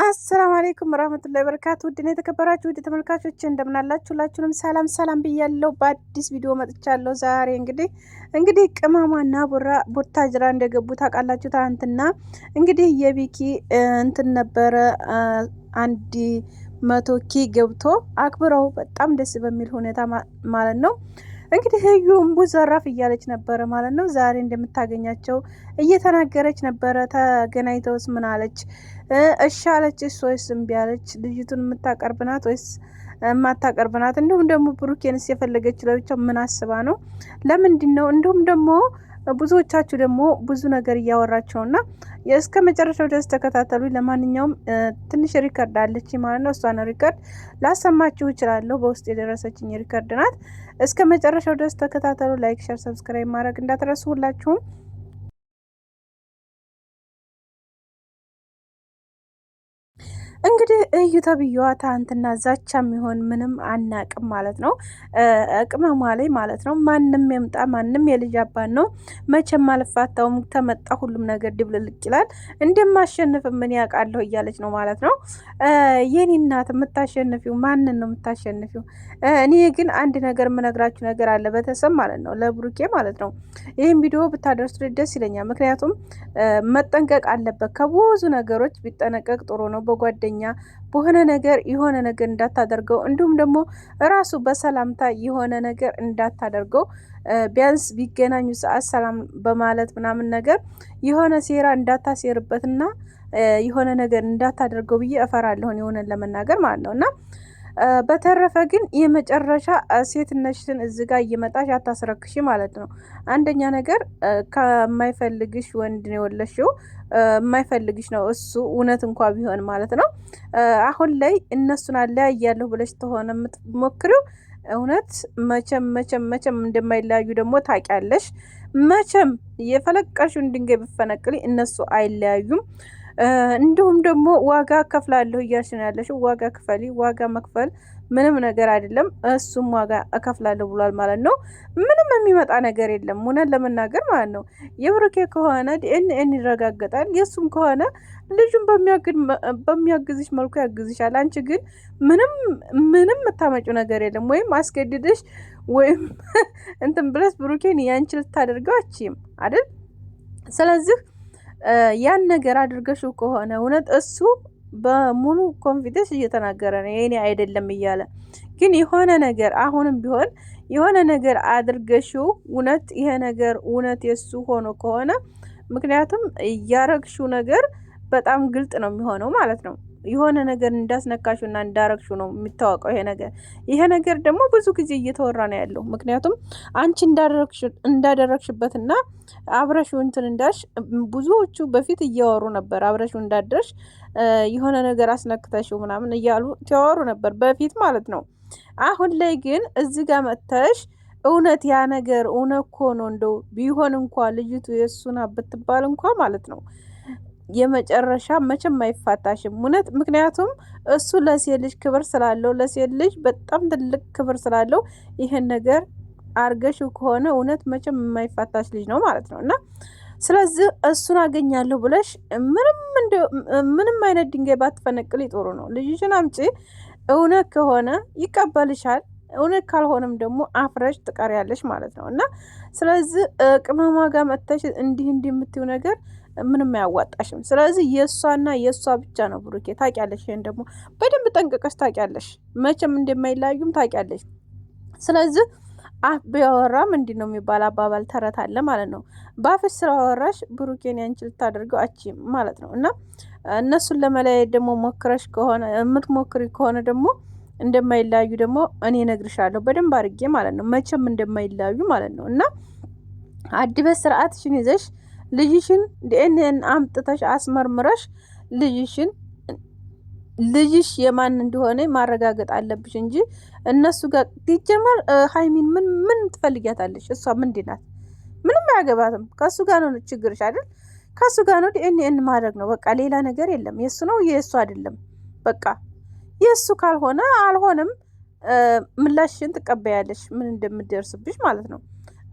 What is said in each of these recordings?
አሰላሙ አለይኩም ወራህመቱላሂ ወበረካቱ። ውድና የተከበራችሁ ውድ ተመልካቾች እንደምናላችሁ ሁላችሁንም ሰላም ብያለሁ። በአዲስ ቪዲዮ መጥቻለሁ። ዛሬ እንግዲህ ቅመሟና ቡታጅራ እንደገቡ ታውቃላችሁ። ትናንትና እንግዲህ የቢኪ እንትን ነበረ 100K ገብቶ አክብረው በጣም ደስ በሚል ሁኔታ ማለት ነው። እንግዲህ ህዩም ዘራፍ እያለች ነበረ ማለት ነው። ዛሬ እንደምታገኛቸው እየተናገረች ነበረ። ተገናኝተውስ ምን አለች? እሺ አለች ወይስ እምቢ አለች? ልጅቱን የምታቀርብናት ወይስ የማታቀርብናት? እንዲሁም ደግሞ ብሩኬንስ የፈለገች ለብቻው ምን አስባ ነው? ለምንድን ነው? እንዲሁም ደግሞ ብዙዎቻችሁ ደግሞ ብዙ ነገር እያወራቸውና እስከ መጨረሻው ድረስ ተከታተሉ። ለማንኛውም ትንሽ ሪከርድ አለች ማለት ነው። እሷን ሪከርድ ላሰማችሁ እችላለሁ። በውስጥ የደረሰችኝ ሪከርድ ናት። እስከ መጨረሻው ድረስ ተከታተሉ። ላይክ፣ ሼር፣ ሰብስክራይብ ማድረግ እንዳትረሱ ሁላችሁም። እንግዲህ እዩ ተብዬዋ ትናንትና ዛቻ የሚሆን ምንም አናቅም ማለት ነው። ቅመሟ ላይ ማለት ነው። ማንም የምጣ ማንም የልጅ አባት ነው። መቼም አልፋታውም። ተመጣ ሁሉም ነገር ድብልልቅ ይላል። እንደማሸንፍ ምን ያውቃለሁ እያለች ነው ማለት ነው። የኔ እናት የምታሸንፊው ማንን ነው የምታሸንፊው? እኔ ግን አንድ ነገር የምነግራችሁ ነገር አለ። በተሰብ ማለት ነው ለብሩኬ ማለት ነው። ይህን ቪዲዮ ብታደርሱ ደስ ይለኛል። ምክንያቱም መጠንቀቅ አለበት። ከብዙ ነገሮች ቢጠነቀቅ ጥሩ ነው። በጓደኛ በሆነ ነገር የሆነ ነገር እንዳታደርገው፣ እንዲሁም ደግሞ ራሱ በሰላምታ የሆነ ነገር እንዳታደርገው። ቢያንስ ቢገናኙ ሰዓት ሰላም በማለት ምናምን ነገር የሆነ ሴራ እንዳታሴርበትና የሆነ ነገር እንዳታደርገው ብዬ እፈራለሁ፣ የሆነን ለመናገር ማለት ነውና በተረፈ ግን የመጨረሻ ሴትነሽን እዚህ ጋር እየመጣሽ አታስረክሽ ማለት ነው። አንደኛ ነገር ከማይፈልግሽ ወንድ ነው የወለሽው፣ የማይፈልግሽ ነው እሱ እውነት እንኳ ቢሆን ማለት ነው። አሁን ላይ እነሱን አለያያለሁ ብለሽ ተሆነ የምትሞክሪው እውነት መቼም እንደማይለያዩ ደግሞ ታውቂያለሽ። መቼም የፈለቀሽውን ድንጋይ ብፈነቅሊ እነሱ አይለያዩም። እንዲሁም ደግሞ ዋጋ ከፍላለሁ እያልሽ ነው ያለሽው። ዋጋ ክፈሊ። ዋጋ መክፈል ምንም ነገር አይደለም። እሱም ዋጋ እከፍላለሁ ብሏል ማለት ነው። ምንም የሚመጣ ነገር የለም እውነት ለመናገር ማለት ነው። የብሩኬ ከሆነ ዲኤንኤን ይረጋገጣል። የእሱም ከሆነ ልጁን በሚያግዝሽ መልኩ ያግዝሻል። አንቺ ግን ምንም የምታመጪው ነገር የለም። ወይም አስገድደሽ ወይም እንትን ብለሽ ብሩኬን ያንቺ ልታደርገው አችም አይደል? ስለዚህ ያን ነገር አድርገሽው ከሆነ እውነት እሱ በሙሉ ኮንፊደንስ እየተናገረ ነው የኔ አይደለም እያለ ግን የሆነ ነገር አሁንም ቢሆን የሆነ ነገር አድርገሽው እውነት ይሄ ነገር እውነት የሱ ሆኖ ከሆነ ምክንያቱም ያረግሽው ነገር በጣም ግልጥ ነው የሚሆነው ማለት ነው። የሆነ ነገር እንዳስነካሹና እንዳረግሹ ነው የሚታወቀው። ይሄ ነገር ደግሞ ብዙ ጊዜ እየተወራ ነው ያለው። ምክንያቱም አንቺ እንዳደረግሽበትና አብረሽው እንትን እንዳሽ ብዙዎቹ በፊት እያወሩ ነበር። አብረሽው እንዳደረሽ የሆነ ነገር አስነክተሽው ምናምን እያሉ ሲያወሩ ነበር በፊት ማለት ነው። አሁን ላይ ግን እዚህ ጋር መጥተሽ እውነት ያ ነገር እውነት እኮ ነው እንደው ቢሆን እንኳ ልጅቱ የሱና ብትባል እንኳ ማለት ነው የመጨረሻ መቼም አይፋታሽም እውነት። ምክንያቱም እሱ ለሴት ልጅ ክብር ስላለው ለሴት ልጅ በጣም ትልቅ ክብር ስላለው ይሄን ነገር አርገሽው ከሆነ እውነት መቼም የማይፋታሽ ልጅ ነው ማለት ነው። እና ስለዚህ እሱን አገኛለሁ ብለሽ ምንም አይነት ድንጋይ ባትፈነቅል ጥሩ ነው። ልጅሽን አምጪ። እውነት ከሆነ ይቀበልሻል። እውነት ካልሆነም ደግሞ አፍረሽ ትቀሪያለሽ ማለት ነው። እና ስለዚህ ቅመሟ ጋር መጥተሽ እንዲህ የምትይው ነገር ምንም አያዋጣሽም። ስለዚህ የሷና የሷ ብቻ ነው ብሩኬ። ታውቂያለሽ፣ ይሄን ደግሞ በደንብ ጠንቅቀሽ ታውቂያለሽ። መቼም እንደማይለያዩም ታውቂያለሽ። ስለዚህ አፍ ቢያወራ ምንድን ነው የሚባል አባባል ተረት አለ ማለት ነው። በአፍሽ ስላወራሽ ብሩኬን ያንቺ ልታደርገው አችም ማለት ነው። እና እነሱን ለመለያየት ደግሞ ሞክረሽ ከሆነ የምትሞክሪ ከሆነ ደግሞ እንደማይለያዩ ደግሞ እኔ እነግርሻለሁ በደንብ አድርጌ ማለት ነው። መቼም እንደማይለያዩ ማለት ነው። እና አድበሽ ስርዓትሽን ይዘሽ ልጅሽን ዲኤንኤን አምጥተሽ አስመርምረሽ ልጅሽ የማን እንደሆነ ማረጋገጥ አለብሽ እንጂ እነሱ ጋር ዲጀመር ሃይሚን ምን ትፈልጊያታለሽ? እሷ ምንድን ናት? ምንም አያገባትም። ከሱ ጋር ነው ችግርሽ አይደል? ከሱ ጋር ነው ዲኤንኤን ማድረግ ነው በቃ። ሌላ ነገር የለም። የሱ ነው የሱ አይደለም በቃ። የሱ ካልሆነ አልሆነም። ምላሽን ትቀበያለሽ ምን እንደምደርስብሽ ማለት ነው።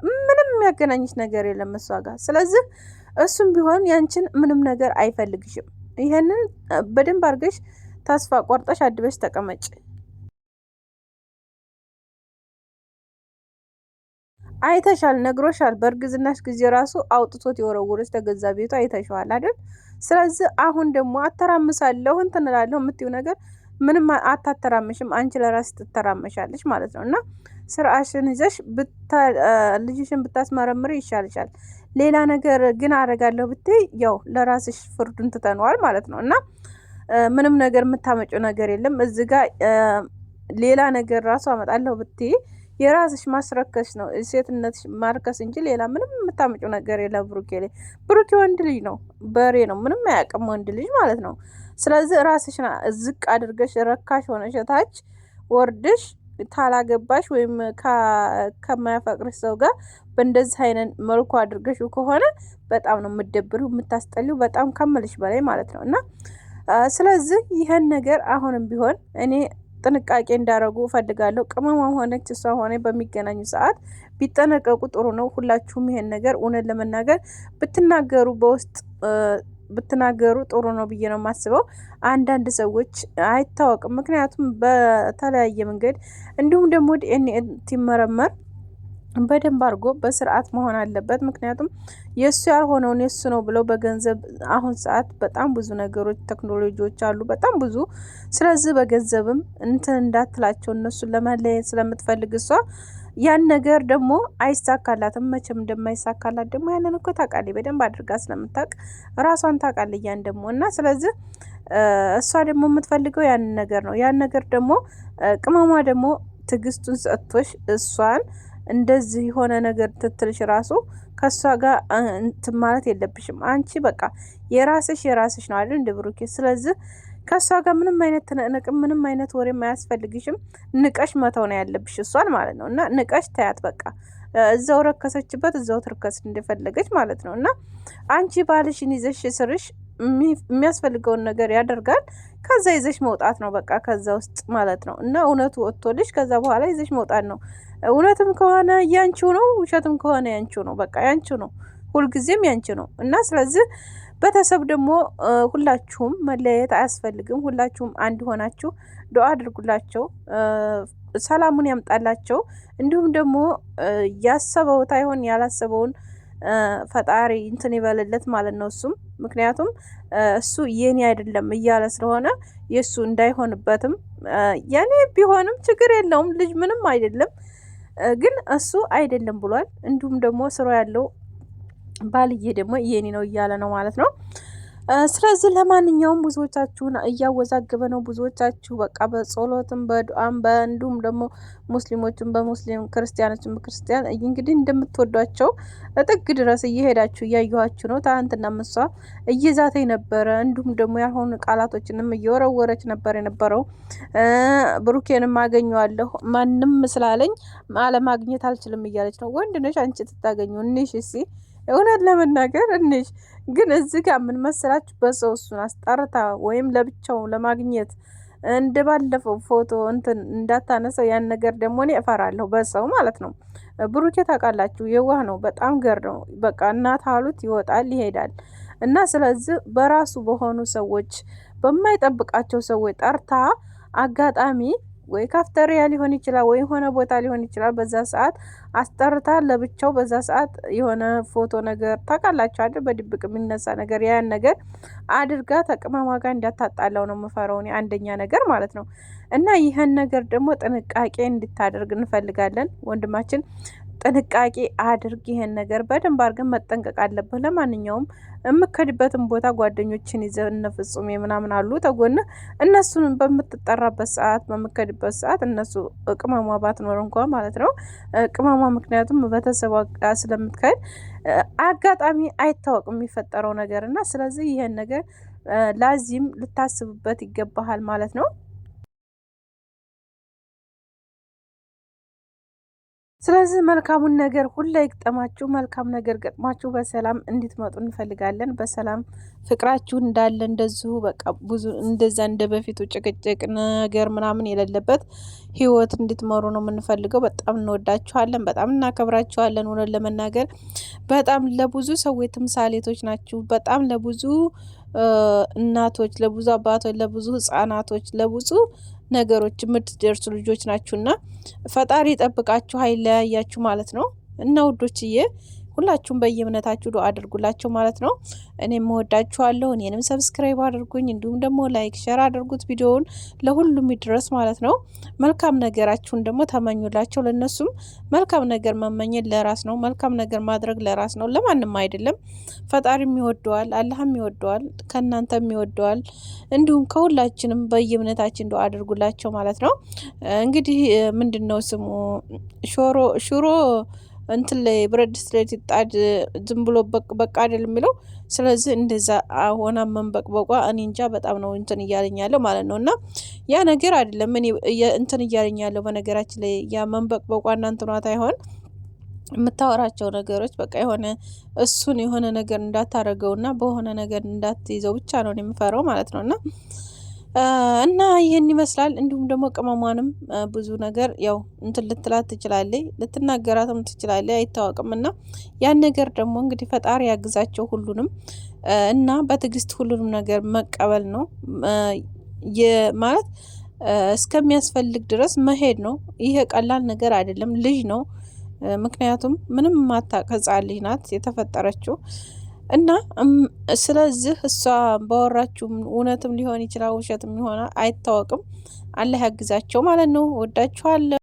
ምንም የሚያገናኝሽ ነገር የለም እሷ ጋር። ስለዚህ እሱም ቢሆን ያንቺን ምንም ነገር አይፈልግሽም። ይሄንን በደንብ አድርገሽ ተስፋ ቆርጠሽ አድበሽ ተቀመጭ። አይተሻል፣ ነግሮሻል። በእርግዝናሽ ጊዜ ራሱ አውጥቶት የወረወረች ተገዛ ቤቱ አይተሻል አይደል? ስለዚህ አሁን ደግሞ አተራምሳለሁ እንትን እላለሁ የምትይው ነገር ምንም አታተራምሽም። አንቺ ለራስሽ ትተራመሻለሽ ማለት ነው። እና ስርዓሽን ይዘሽ ልጅሽን ብታስመረምሪ ይሻልሻል። ሌላ ነገር ግን አደርጋለሁ ብትይ ያው ለራስሽ ፍርዱን ትተነዋል ማለት ነው። እና ምንም ነገር የምታመጪው ነገር የለም እዚህ ጋር ሌላ ነገር ራሱ አመጣለሁ ብትይ የራስሽ ማስረከስ ነው፣ ሴትነትሽ ማርከስ እንጂ ሌላ ምንም የምታመጪው ነገር የለም። ብሩኬ ወንድ ልጅ ነው፣ በሬ ነው፣ ምንም አያውቅም ወንድ ልጅ ማለት ነው። ስለዚህ ራስሽን ዝቅ አድርገሽ ረካሽ ሆነሽ ታች ወርድሽ ታላገባሽ ወይም ከማያፈቅርሽ ሰው ጋር በእንደዚህ አይነት መልኩ አድርገሽ ከሆነ በጣም ነው የምትደብሪው የምታስጠሊው፣ በጣም ከምልሽ በላይ ማለት ነው። እና ስለዚህ ይህን ነገር አሁንም ቢሆን እኔ ጥንቃቄ እንዳረጉ እፈልጋለሁ። ቅመሟም ሆነች እሷ ሆነ በሚገናኙ ሰዓት ቢጠነቀቁ ጥሩ ነው። ሁላችሁም ይሄን ነገር እውነት ለመናገር ብትናገሩ በውስጥ ብትናገሩ ጥሩ ነው ብዬ ነው የማስበው። አንዳንድ ሰዎች አይታወቅም፣ ምክንያቱም በተለያየ መንገድ እንዲሁም ደግሞ ዲኤንኤ ሲመረመር በደንብ አድርጎ በስርዓት መሆን አለበት። ምክንያቱም የእሱ ያልሆነውን የእሱ ነው ብለው በገንዘብ አሁን ሰዓት በጣም ብዙ ነገሮች ቴክኖሎጂዎች አሉ፣ በጣም ብዙ። ስለዚህ በገንዘብም እንትን እንዳትላቸው እነሱን ለመለየት ስለምትፈልግ እሷ ያን ነገር ደግሞ አይሳካላትም። መቼም እንደማይሳካላት ደግሞ ያንን እኮ ታውቃለች፣ በደንብ አድርጋ ስለምታውቅ ራሷን ታውቃለች ያን ደግሞ እና ስለዚህ እሷ ደግሞ የምትፈልገው ያንን ነገር ነው። ያን ነገር ደግሞ ቅመሟ ደግሞ ትዕግስቱን ሰጥቶሽ እሷን እንደዚህ የሆነ ነገር ትትልሽ ራሱ ከሷ ጋር እንትን ማለት የለብሽም። አንቺ በቃ የራስሽ ነው አይደል እንደ ብሩኬ። ስለዚህ ከሷ ጋር ምንም አይነት ትንቅንቅ ምንም አይነት ወሬ አያስፈልግሽም። ንቀሽ መተው ነው ያለብሽ እሷን ማለት ነው። እና ንቀሽ ታያት በቃ እዛው ረከሰችበት እዛው ትርከስ እንደፈለገች ማለት ነው። እና አንቺ ባልሽን ይዘሽ ስርሽ የሚያስፈልገውን ነገር ያደርጋል። ከዛ ይዘሽ መውጣት ነው በቃ ከዛ ውስጥ ማለት ነው። እና እውነቱ ወጥቶልሽ ከዛ በኋላ ይዘሽ መውጣት ነው። እውነትም ከሆነ ያንቺው ነው፣ ውሸትም ከሆነ ያንቺው ነው። በቃ ያንቺው ነው፣ ሁልጊዜም ያንቺ ነው። እና ስለዚህ ቤተሰብ ደግሞ ሁላችሁም መለያየት አያስፈልግም። ሁላችሁም አንድ ሆናችሁ ዱአ አድርጉላቸው፣ ሰላሙን ያምጣላቸው። እንዲሁም ደግሞ ያሰበው ታይሆን ያላሰበውን ፈጣሪ እንትን ይበልለት ማለት ነው እሱም። ምክንያቱም እሱ የኔ አይደለም እያለ ስለሆነ የእሱ እንዳይሆንበትም ያኔ ቢሆንም ችግር የለውም ልጅ ምንም አይደለም፣ ግን እሱ አይደለም ብሏል። እንዲሁም ደግሞ ስራ ያለው ባልዬ ደግሞ የኔ ነው እያለ ነው ማለት ነው። ስለዚህ ለማንኛውም ብዙዎቻችሁን እያወዛገበ ነው። ብዙዎቻችሁ በቃ በጸሎትም በዱአም እንዲሁም ደግሞ ሙስሊሞችም በሙስሊም ክርስቲያኖችም በክርስቲያን እንግዲህ እንደምትወዷቸው ጥግ ድረስ እየሄዳችሁ እያየኋችሁ ነው። ትናንትና ምሷ እየዛተኝ ነበረ፣ እንዲሁም ደግሞ ያልሆኑ ቃላቶችንም እየወረወረች ነበር የነበረው። ብሩኬንም አገኘዋለሁ ማንም ስላለኝ አለማግኘት አልችልም እያለች ነው። ወንድ ነሽ አንቺ ትታገኙ እንሽ እሲ እውነት ለመናገር እንሽ ግን እዚህ ጋር ምን መሰላችሁ በሰው እሱን አስጠርታ ወይም ለብቻው ለማግኘት እንደባለፈው ፎቶ እንትን እንዳታነሰው ያን ነገር ደግሞ እኔ እፈራለሁ በሰው ማለት ነው። ብሩኬ ታውቃላችሁ የዋህ ነው፣ በጣም ገር ነው። በቃ እናት አሉት ይወጣል ይሄዳል። እና ስለዚህ በራሱ በሆኑ ሰዎች በማይጠብቃቸው ሰዎች ጠርታ አጋጣሚ ወይ ካፍተሪያ ሊሆን ይችላል ወይ የሆነ ቦታ ሊሆን ይችላል። በዛ ሰዓት አስጠርታ ለብቻው በዛ ሰዓት የሆነ ፎቶ ነገር ታውቃላችሁ አይደል፣ በድብቅ የሚነሳ ነገር ያን ነገር አድርጋ ተቅመማ ጋር እንዳታጣላው ነው የምፈራው እኔ አንደኛ ነገር ማለት ነው። እና ይህን ነገር ደግሞ ጥንቃቄ እንድታደርግ እንፈልጋለን ወንድማችን። ጥንቃቄ አድርግ። ይሄን ነገር በደንብ አድርገን መጠንቀቅ አለብህ። ለማንኛውም የምከድበትን ቦታ ጓደኞችን ይዘህ እነ ፍጹም ምናምን አሉ ተጎን እነሱን በምትጠራበት ሰዓት በምከድበት ሰዓት እነሱ ቅመሟ ባትኖር እንኳ ማለት ነው ቅመሟ ምክንያቱም ቤተሰቧ ስለምትከድ አጋጣሚ አይታወቅም የሚፈጠረው ነገር እና ስለዚህ ይሄን ነገር ላዚም ልታስብበት ይገባሃል ማለት ነው። ስለዚህ መልካሙን ነገር ሁላ ይግጠማችሁ። መልካም ነገር ገጥማችሁ በሰላም እንድትመጡ እንፈልጋለን። በሰላም ፍቅራችሁ እንዳለ እንደዚሁ በቃ ብዙ እንደዛ እንደ በፊቱ ጭቅጭቅ ነገር ምናምን የሌለበት ህይወት እንድትመሩ ነው የምንፈልገው። በጣም እንወዳችኋለን፣ በጣም እናከብራችኋለን። እውነት ለመናገር በጣም ለብዙ ሰዎች ተምሳሌቶች ናችሁ። በጣም ለብዙ እናቶች፣ ለብዙ አባቶች፣ ለብዙ ህጻናቶች፣ ለብዙ ነገሮች የምትደርሱ ልጆች ናችሁና ፈጣሪ ይጠብቃችሁ፣ አይለያያችሁ ማለት ነው እና ውዶችዬ ሁላችሁም በየእምነታችሁ ዱአ አድርጉላቸው ማለት ነው። እኔም እወዳችኋለሁ። እኔንም ሰብስክራይብ አድርጉኝ፣ እንዲሁም ደግሞ ላይክ ሸር አድርጉት፣ ቪዲዮውን ለሁሉም ይድረስ ማለት ነው። መልካም ነገራችሁን ደግሞ ተመኙላቸው። ለነሱም መልካም ነገር መመኘት ለራስ ነው። መልካም ነገር ማድረግ ለራስ ነው፣ ለማንም አይደለም። ፈጣሪም ይወደዋል፣ አላህም ይወደዋል፣ ከእናንተም ይወደዋል። እንዲሁም ከሁላችንም በየእምነታችን ዱአ አድርጉላቸው ማለት ነው። እንግዲህ ምንድነው ስሙ ሽሮ እንትን ላይ ብረት ድስት ላይ ሲጣድ ዝም ብሎ በቃ አይደል የሚለው። ስለዚህ እንደዛ ሆና መንበቅበቋ እኔ እንጃ በጣም ነው እንትን እያለኝ ያለው ማለት ነው። እና ያ ነገር አይደለም እኔ እንትን እያለኝ ያለው በነገራችን ላይ ያ መንበቅበቋ እና እንትኗት አይሆን የምታወራቸው ነገሮች በቃ የሆነ እሱን የሆነ ነገር እንዳታረገውና በሆነ ነገር እንዳትይዘው ብቻ ነው የምፈራው ማለት ነው። እና ይህን ይመስላል። እንዲሁም ደግሞ ቅመሟንም ብዙ ነገር ያው እንትን ልትላት ትችላለች፣ ልትናገራትም ትችላለች፣ አይታወቅም። እና ያን ነገር ደግሞ እንግዲህ ፈጣሪ ያግዛቸው ሁሉንም እና በትዕግስት ሁሉንም ነገር መቀበል ነው ማለት እስከሚያስፈልግ ድረስ መሄድ ነው። ይሄ ቀላል ነገር አይደለም። ልጅ ነው፣ ምክንያቱም ምንም ማታውቅ ሕፃን ልጅ ናት የተፈጠረችው እና ስለዚህ እሷ ባወራችሁም እውነትም ሊሆን ይችላል ውሸትም ሊሆን አይታወቅም። አላህ ያግዛቸው ማለት ነው። ወዳችኋለሁ።